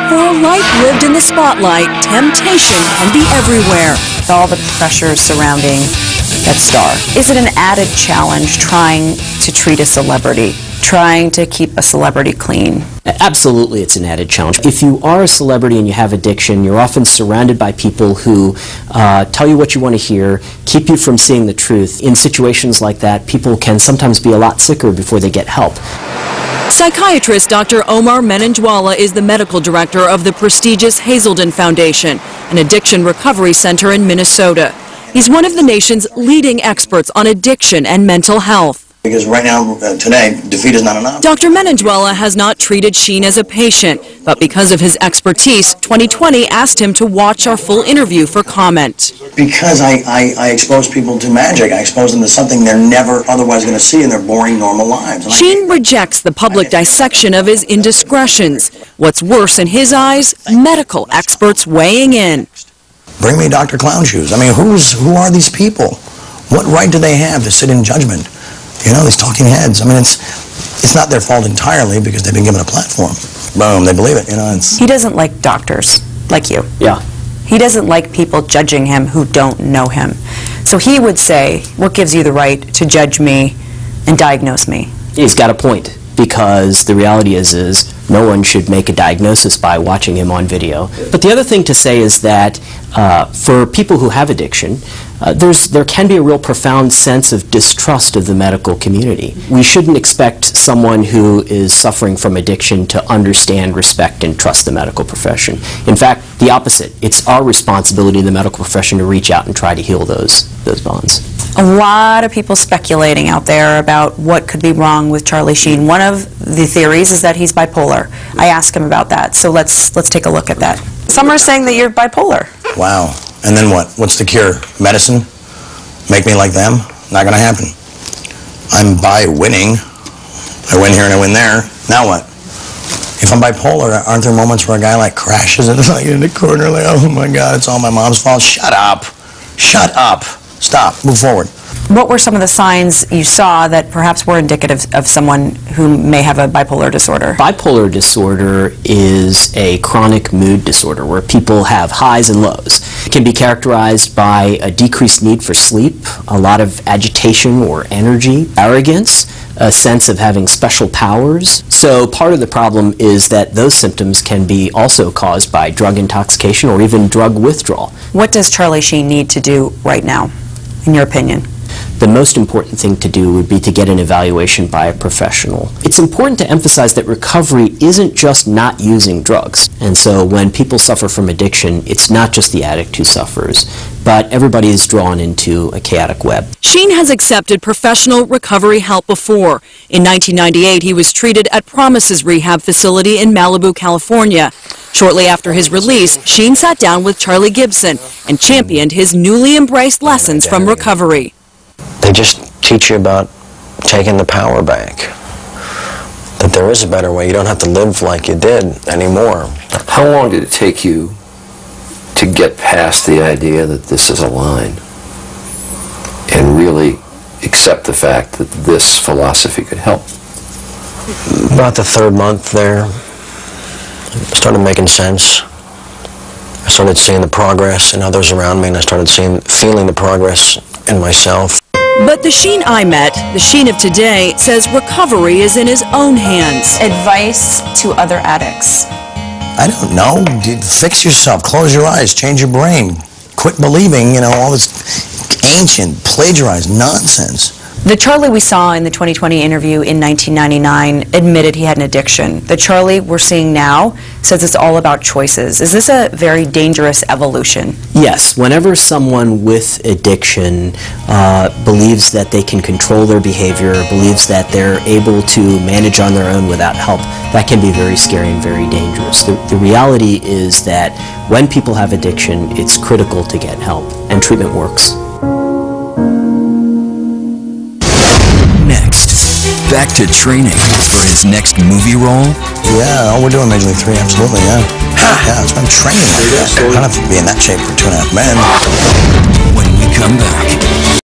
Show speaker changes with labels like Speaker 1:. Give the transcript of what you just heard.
Speaker 1: For a life lived in the spotlight, temptation can be everywhere.
Speaker 2: With all the pressures surrounding that star, is it an added challenge trying to treat a celebrity, trying to keep a celebrity clean?
Speaker 3: Absolutely, it's an added challenge. If you are a celebrity and you have addiction, you're often surrounded by people who tell you what you want to hear, keep you from seeing the truth. In situations like that, people can sometimes be a lot sicker before they get help.
Speaker 1: Psychiatrist Dr. Omar Menenjwala is the medical director of the prestigious Hazelden Foundation, an addiction recovery center in Minnesota. He's one of the nation's leading experts on addiction and mental health.
Speaker 4: Because right now, today, defeat is not enough.
Speaker 1: Dr. Menenjwala has not treated Sheen as a patient, but because of his expertise, 2020 asked him to watch our full interview for comment.
Speaker 4: Because I expose people to magic. I expose them to something they're never otherwise going to see in their boring, normal lives. And
Speaker 1: Sheen rejects the public dissection of his indiscretions. What's worse in his eyes, medical experts weighing in.
Speaker 4: Bring me Dr. Clown Shoes. I mean, who are these people? What right do they have to sit in judgment? You know, these talking heads. I mean, it's not their fault entirely because they've been given a platform. Boom, they believe it. You know,
Speaker 2: He doesn't like doctors like you.
Speaker 3: Yeah.
Speaker 2: He doesn't like people judging him who don't know him. So he would say, what gives you the right to judge me and diagnose me?
Speaker 3: He's got a point, because the reality is no one should make a diagnosis by watching him on video. But the other thing to say is that for people who have addiction, there can be a real profound sense of distrust of the medical community. We shouldn't expect someone who is suffering from addiction to understand, respect, and trust the medical profession. In fact, the opposite. It's our responsibility in the medical profession to reach out and try to heal those bonds.
Speaker 2: A lot of people speculating out there about what could be wrong with Charlie Sheen. One of the theories is that he's bipolar. I asked him about that, so let's take a look at that. Some are saying that you're bipolar.
Speaker 4: wow. And then what? What's the cure? Medicine? Make me like them? Not going to happen. I'm winning. I win here and I win there. Now what? If I'm bipolar, aren't there moments where a guy like crashes and like in the corner like, oh my God, it's all my mom's fault? Shut up. Shut up. Stop. Move forward.
Speaker 2: What were some of the signs you saw that perhaps were indicative of someone who may have a bipolar disorder?
Speaker 3: Bipolar disorder is a chronic mood disorder where people have highs and lows. It can be characterized by a decreased need for sleep, a lot of agitation or energy, arrogance, a sense of having special powers. So part of the problem is that those symptoms can be also caused by drug intoxication or even drug withdrawal.
Speaker 2: What does Charlie Sheen need to do right now, in your opinion?
Speaker 3: The most important thing to do would be to get an evaluation by a professional. It's important to emphasize that recovery isn't just not using drugs. And so when people suffer from addiction, it's not just the addict who suffers, but everybody is drawn into a chaotic web.
Speaker 1: Sheen has accepted professional recovery help before. In 1998, he was treated at Promises Rehab Facility in Malibu, California. Shortly after his release, Sheen sat down with Charlie Gibson and championed his newly embraced lessons from recovery.
Speaker 5: They just teach you about taking the power back, that there is a better way. You don't have to live like you did anymore.
Speaker 6: How long did it take you to get past the idea that this is a line and really accept the fact that this philosophy could help?
Speaker 5: About the third month there, it started making sense. I started seeing the progress in others around me, and I started feeling the progress in myself.
Speaker 1: But the Sheen I met, the Sheen of today, says recovery is in his own hands.
Speaker 2: Advice to other addicts.
Speaker 4: I don't know. Fix yourself. Close your eyes. Change your brain. Quit believing, you know, all this ancient, plagiarized nonsense.
Speaker 2: The Charlie we saw in the 2020 interview in 1999 admitted he had an addiction. The Charlie we're seeing now says it's all about choices. Is this a very dangerous evolution?
Speaker 3: Yes, whenever someone with addiction believes that they can control their behavior, believes that they're able to manage on their own without help, that can be very scary and very dangerous. The reality is that when people have addiction, it's critical to get help, and treatment works.
Speaker 7: Back to training for his next movie role?
Speaker 4: Yeah, oh, we're doing Major League 3, absolutely, yeah. Yeah, it's been training like that. I don't have to be in that shape for 2.5 men.
Speaker 7: When we come back.